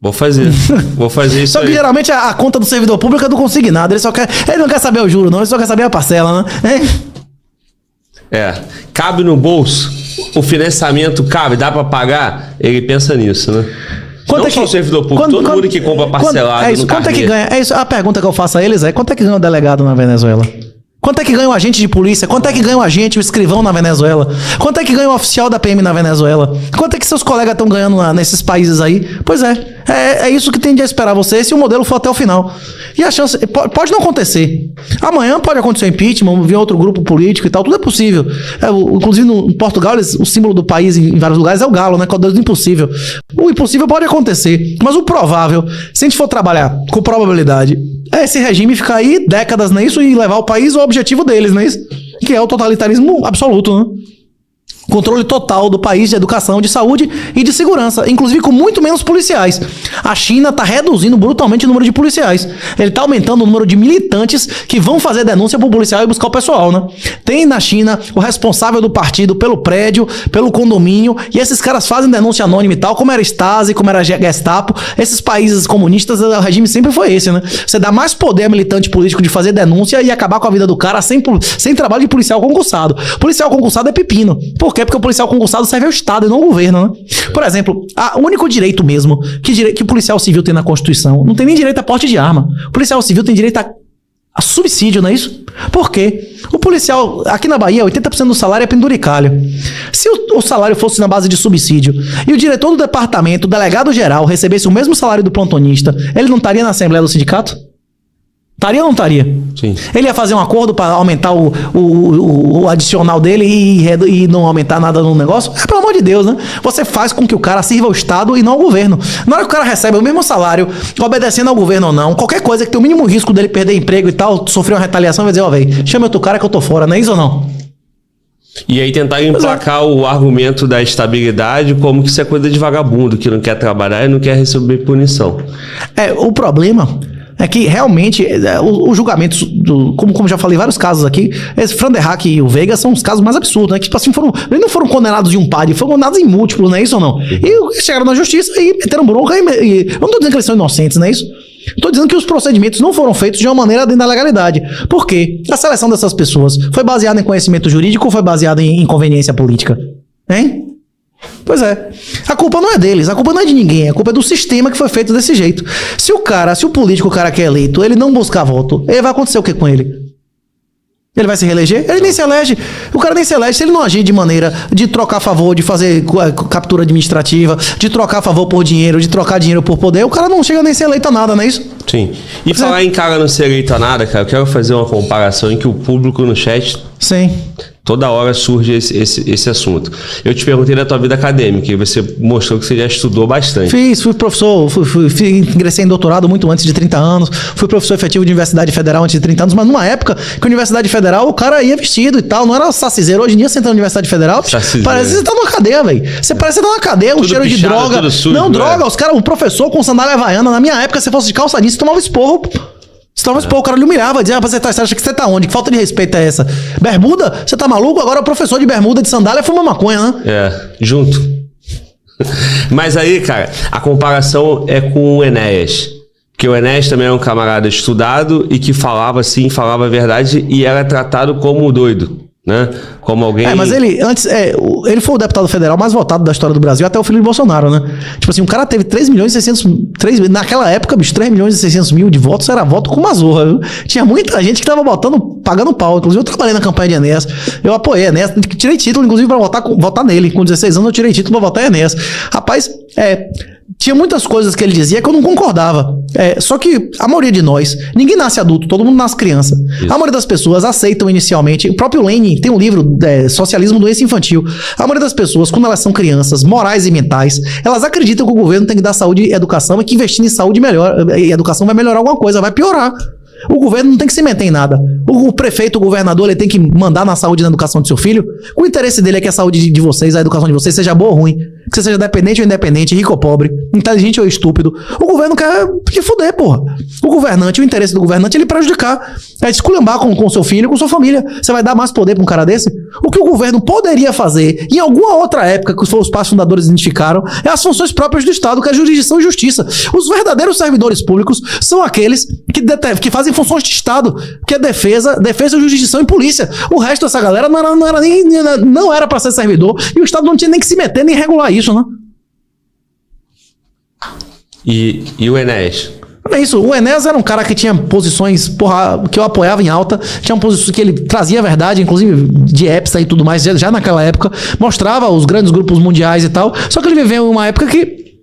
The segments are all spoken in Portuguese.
Vou fazer isso. Só que aí. geralmente a conta do servidor público é do consignado. Ele não quer saber o juro, não. Ele só quer saber a parcela, né? Cabe no bolso? O financiamento cabe? Dá pra pagar? Ele pensa nisso, né? Não só o servidor público, todo mundo que compra parcelado no quanto é que ganha? É isso, a pergunta que eu faço a eles é: quanto é que ganha o delegado na Venezuela? Quanto é que ganha o agente de polícia? Quanto é que ganha o agente, o escrivão na Venezuela? Quanto é que ganha o oficial da PM na Venezuela? Quanto é que seus colegas estão ganhando nesses países aí? Pois é isso que tende a esperar você se o modelo for até o final. E a chance... Pode não acontecer. Amanhã pode acontecer impeachment, vir outro grupo político e tal, tudo é possível. Inclusive no Portugal, o símbolo do país em vários lugares é o galo, né? Que é o deus do impossível. O impossível pode acontecer, mas o provável, se a gente for trabalhar com probabilidade, é esse regime ficar aí décadas nisso e levar o país ao objetivo deles, não é isso? Que é o totalitarismo absoluto, né? Controle total do país de educação, de saúde e de segurança, inclusive com muito menos policiais. A China está reduzindo brutalmente o número de policiais. Ele está aumentando o número de militantes que vão fazer denúncia para o policial e buscar o pessoal, né? Tem na China o responsável do partido pelo prédio, pelo condomínio, e esses caras fazem denúncia anônima e tal, como era Stasi, como era Gestapo. Esses países comunistas, o regime sempre foi esse, né? Você dá mais poder a militante político de fazer denúncia e acabar com a vida do cara sem trabalho de policial concursado. Policial concursado é pepino. Por quê? Porque o policial concursado serve ao Estado e não ao governo, né? Por exemplo, o único direito mesmo que o policial civil tem na Constituição, não tem nem direito a porte de arma. O policial civil tem direito a subsídio, não é isso? Por quê? O policial, aqui na Bahia, 80% do salário é penduricalho. Se o salário fosse na base de subsídio e o diretor do departamento, o delegado geral, recebesse o mesmo salário do plantonista, ele não estaria na Assembleia do Sindicato? Estaria ou não estaria? Sim. Ele ia fazer um acordo para aumentar o adicional dele e não aumentar nada no negócio? Pelo amor de Deus, né? Você faz com que o cara sirva ao Estado e não ao governo. Na hora que o cara recebe o mesmo salário, obedecendo ao governo ou não, qualquer coisa que tem o mínimo risco dele perder emprego e tal, sofrer uma retaliação, vai dizer, velho, chama outro cara que eu tô fora, não é isso ou não? E aí tentar emplacar o argumento da estabilidade como que isso é coisa de vagabundo, que não quer trabalhar e não quer receber punição. O problema é que realmente os julgamentos, como já falei em vários casos aqui, esse Fran Derrack e o Veiga são os casos mais absurdos, né? Que tipo assim, eles não foram condenados de um par, foram condenados em múltiplos, não é isso ou não? E chegaram na justiça e meteram bronca eu não tô dizendo que eles são inocentes, não é isso? Estou dizendo que os procedimentos não foram feitos de uma maneira dentro da legalidade. Por quê? A seleção dessas pessoas foi baseada em conhecimento jurídico ou foi baseada em inconveniência política? Hein? Pois é. A culpa não é deles, a culpa não é de ninguém, a culpa é do sistema que foi feito desse jeito. Se o político, o cara que é eleito, ele não buscar voto, vai acontecer o que com ele? Ele vai se reeleger? Ele nem se elege. O cara nem se elege se ele não agir de maneira de trocar a favor, de fazer captura administrativa, de trocar a favor por dinheiro, de trocar dinheiro por poder. O cara não chega nem a ser eleito a nada, não é isso? Sim. E falar em cara não ser eleito a nada, cara, eu quero fazer uma comparação em que o público no chat... Sim. Toda hora surge esse assunto. Eu te perguntei da tua vida acadêmica e você mostrou que você já estudou bastante. Fui professor, ingressei em doutorado muito antes de 30 anos, fui professor efetivo de Universidade Federal antes de 30 anos, mas numa época que a Universidade Federal o cara ia vestido e tal, não era saciseiro. Hoje em dia você entra na Universidade Federal, parece que você tá numa cadeia, velho. Você parece que você tá numa cadeia, um cheiro pichado, de droga. Sujo, não, droga, os caras, um professor com sandália havaiana, na minha época, se fosse de calça jeans, você tomava esporro. O cara lhe humilhava, dizia, você acha que você tá onde? Que falta de respeito é essa? Bermuda? Você tá maluco? Agora o professor de bermuda, de sandália, fuma maconha, né? Junto. Mas aí, cara, a comparação é com o Enéas. Porque o Enéas também é um camarada estudado e que falava a verdade e era tratado como doido, né? Como alguém... mas ele foi o deputado federal mais votado da história do Brasil até o filho de Bolsonaro, né? Tipo assim, o cara teve naquela época, bicho, 3 milhões e 600 mil de votos era voto com uma zorra, viu? Tinha muita gente que tava pagando pau. Inclusive, eu trabalhei na campanha de Enéas. Eu apoiei Enéas, tirei título, inclusive, pra votar nele. Com 16 anos, eu tirei título pra votar em Enéas. Rapaz, tinha muitas coisas que ele dizia que eu não concordava. Só que a maioria de nós, ninguém nasce adulto, todo mundo nasce criança. Isso. A maioria das pessoas aceitam inicialmente. O próprio Lenin tem um livro, Socialismo, Doença Infantil. A maioria das pessoas, quando elas são crianças, morais e mentais, elas acreditam que o governo tem que dar saúde e educação e que investir em saúde e educação vai melhorar alguma coisa, vai piorar. O governo não tem que se meter em nada. O prefeito, o governador, ele tem que mandar na saúde e na educação do seu filho. O interesse dele é que a saúde de vocês, a educação de vocês seja boa ou ruim. Que você seja dependente ou independente, rico ou pobre, inteligente ou estúpido. O governo quer te fuder, porra. O governante, o interesse do governante é ele prejudicar. É esculhambar com seu filho, com sua família. Você vai dar mais poder pra um cara desse? O que o governo poderia fazer em alguma outra época que os pais fundadores identificaram é as funções próprias do Estado, que é a jurisdição e justiça. Os verdadeiros servidores públicos são aqueles que fazem funções de Estado, que é defesa, jurisdição e polícia. O resto dessa galera não era pra ser servidor e o Estado não tinha nem que se meter nem regular isso, né? E o Enéas? É isso, o Enéas era um cara que tinha posições, porra, que eu apoiava em alta, tinha posições que ele trazia a verdade, inclusive de Epstein e tudo mais, já naquela época, mostrava os grandes grupos mundiais e tal, só que ele viveu em uma época que,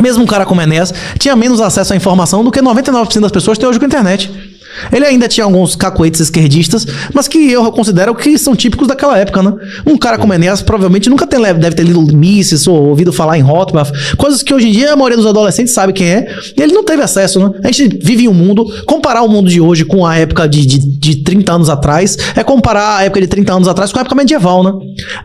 mesmo um cara como Enéas, tinha menos acesso à informação do que 99% das pessoas têm hoje com a internet. Ele ainda tinha alguns cacuetes esquerdistas, mas que eu considero que são típicos daquela época, né? Um cara como Enéas provavelmente nunca deve ter lido Mises ou ouvido falar em Rothbard, coisas que hoje em dia a maioria dos adolescentes sabe quem é, e ele não teve acesso, né? A gente vive em um mundo, comparar o mundo de hoje com a época de 30 anos atrás, é comparar a época de 30 anos atrás com a época medieval, né?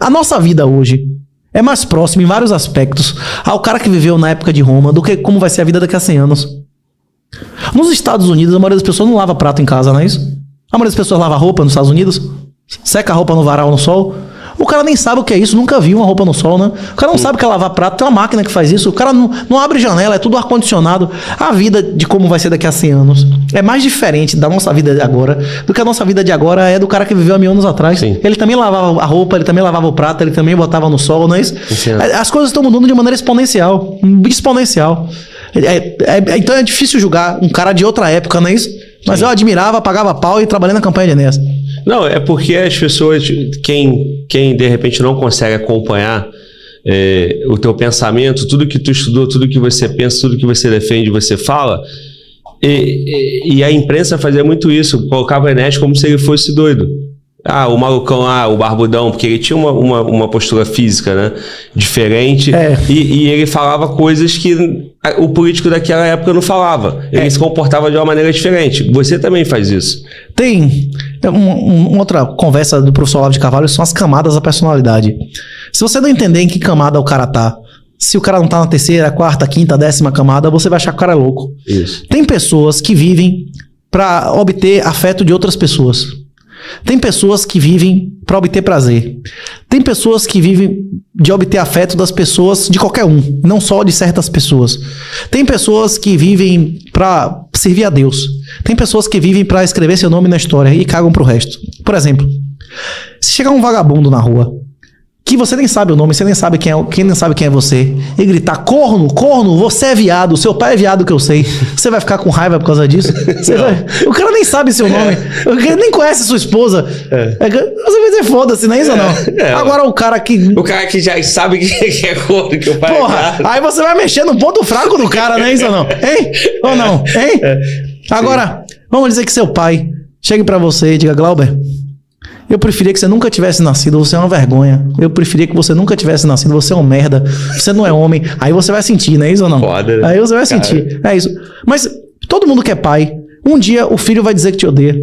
A nossa vida hoje é mais próxima em vários aspectos ao cara que viveu na época de Roma do que como vai ser a vida daqui a 100 anos. Nos Estados Unidos, a maioria das pessoas não lava prato em casa, não é isso? A maioria das pessoas lava roupa nos Estados Unidos, seca a roupa no varal no sol. O cara nem sabe o que é isso, nunca viu uma roupa no sol, né? O cara não sabe o que é lavar prato, tem uma máquina que faz isso. O cara não abre janela, é tudo ar-condicionado. A vida de como vai ser daqui a 100 anos é mais diferente da nossa vida de agora do que a nossa vida de agora é do cara que viveu há 1000 anos atrás. Sim. Ele também lavava a roupa, ele também lavava o prato, ele também botava no sol, não é isso? Sim. As coisas estão mudando de maneira exponencial. Então é difícil julgar um cara de outra época, não é isso? Mas eu admirava, pagava pau e trabalhei na campanha de Enéas. Não, é porque as pessoas, quem de repente não consegue acompanhar o teu pensamento, tudo que tu estudou, tudo que você pensa, tudo que você defende, você fala, e a imprensa fazia muito isso, colocava o Enéas como se ele fosse doido. Ah, o malucão, o barbudão, porque ele tinha uma postura física, né, diferente, e ele falava coisas que o político daquela época não falava. Ele se comportava de uma maneira diferente. Você também faz isso. Tem uma outra conversa do professor Olavo de Carvalho, são as camadas da personalidade. Se você não entender em que camada o cara tá, se o cara não tá na terceira, quarta, quinta, 10ª camada, você vai achar que o cara é louco. Isso. Tem pessoas que vivem para obter afeto de outras pessoas. Tem pessoas que vivem para obter prazer. Tem pessoas que vivem de obter afeto das pessoas, de qualquer um, não só de certas pessoas. Tem pessoas que vivem para servir a Deus. Tem pessoas que vivem para escrever seu nome na história e cagam pro resto. Por exemplo, se chegar um vagabundo na rua, que você nem sabe o nome, você nem sabe quem nem sabe quem é você, e gritar, corno, você é viado, seu pai é viado que eu sei, você vai ficar com raiva por causa disso? O cara nem sabe seu nome, o cara nem conhece sua esposa. Você vai dizer foda-se, não é isso ou não? Agora o cara que já sabe que é corno, que o pai é viado. Aí você vai mexer no ponto fraco do cara, não é isso ou não? Hein? Ou não? Hein? Agora, vamos dizer que seu pai chegue pra você e diga, Glauber, eu preferia que você nunca tivesse nascido, você é uma vergonha. Eu preferia que você nunca tivesse nascido, você é um merda, você não é homem. Aí você vai sentir, não é isso ou não? Foda, né? Aí você vai sentir, é isso. Mas todo mundo que é pai, um dia o filho vai dizer que te odeia.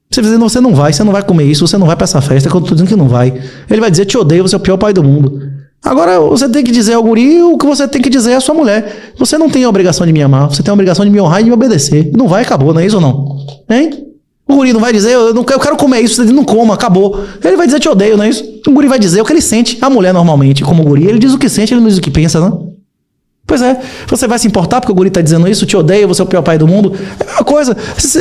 Você vai dizer, você não vai comer isso, você não vai pra essa festa, que eu tô dizendo que não vai. Ele vai dizer, te odeio, você é o pior pai do mundo. Agora, você tem que dizer ao guri o que você tem que dizer à sua mulher. Você não tem a obrigação de me amar, você tem a obrigação de me honrar e de me obedecer. Não vai, acabou, não é isso ou não? Hein? O guri não vai dizer, eu quero comer isso, você não coma, acabou. Ele vai dizer, te odeio, não é isso? O guri vai dizer o que ele sente. A mulher, normalmente, como guri, ele diz o que sente, ele não diz o que pensa, não? Pois é, você vai se importar porque o guri tá dizendo isso, te odeia, você é o pior pai do mundo. É a mesma coisa,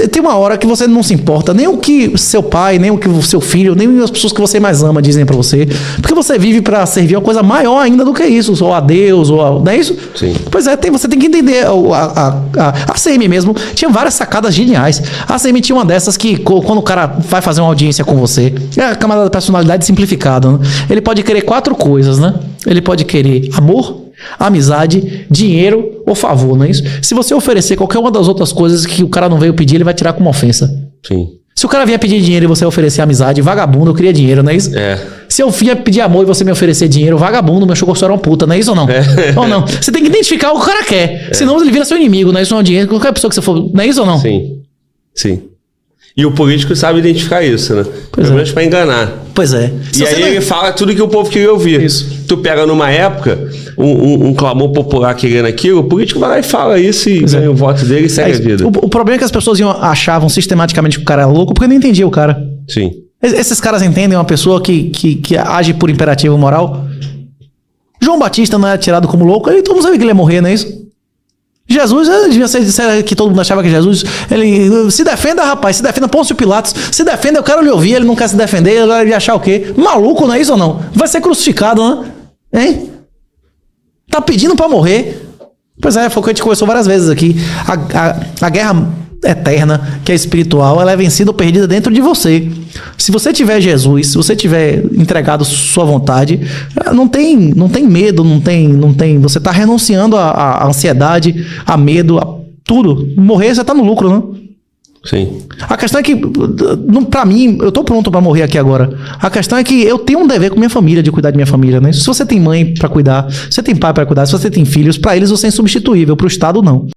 tem uma hora que você não se importa, nem o que seu pai, nem o que o seu filho, nem as pessoas que você mais ama dizem pra você, porque você vive pra servir uma coisa maior ainda do que isso, ou a Deus, não é isso? Sim. Pois é, você tem que entender, a CM mesmo tinha várias sacadas geniais. A CM tinha uma dessas que, quando o cara vai fazer uma audiência com você, é a camada da personalidade simplificada, né? Ele pode querer 4 coisas, né? Ele pode querer amor, amizade, dinheiro ou favor, não é isso? Se você oferecer qualquer uma das outras coisas que o cara não veio pedir, ele vai tirar como ofensa. Sim. Se o cara vier pedir dinheiro e você oferecer amizade, vagabundo, eu queria dinheiro, não é isso? Se eu vier pedir amor e você me oferecer dinheiro, vagabundo, meu chocossorão é um puta, não é isso ou não? Ou não? Você tem que identificar o que o cara quer, senão ele vira seu inimigo, não é isso? Não é dinheiro, qualquer pessoa que você for, não é isso ou não? Sim. Sim. E o político sabe identificar isso, né? Pelo menos pra enganar. Pois é. E aí ele fala tudo que o povo queria ouvir. Isso. Tu pega numa época um clamor popular querendo aquilo, o político vai lá e fala isso e ganha o voto dele e segue a vida. O problema é que as pessoas achavam sistematicamente que o cara era louco porque não entendia o cara. Sim. Esses caras entendem uma pessoa que age por imperativo moral? João Batista não é tirado como louco, todo mundo sabe que ele ia morrer, não é isso? Jesus, devia ser que todo mundo achava que Jesus, ele se defenda, rapaz, se defenda, Pôncio Pilatos, se defenda, eu quero lhe ouvir, ele não quer se defender, agora ele ia achar o quê? Maluco, não é isso ou não? Vai ser crucificado, né? Hein? Tá pedindo pra morrer. Pois é, foi o que a gente conversou várias vezes aqui. A guerra eterna, que é espiritual, ela é vencida ou perdida dentro de você. Se você tiver Jesus, se você tiver entregado sua vontade, não tem medo, não tem, você tá renunciando à ansiedade, a medo, a tudo. Morrer, você tá no lucro, né? Sim. A questão é que, pra mim, eu tô pronto pra morrer aqui agora. A questão é que eu tenho um dever com minha família, de cuidar de minha família, né? Se você tem mãe pra cuidar, se você tem pai pra cuidar, se você tem filhos, pra eles você é insubstituível, pro Estado não.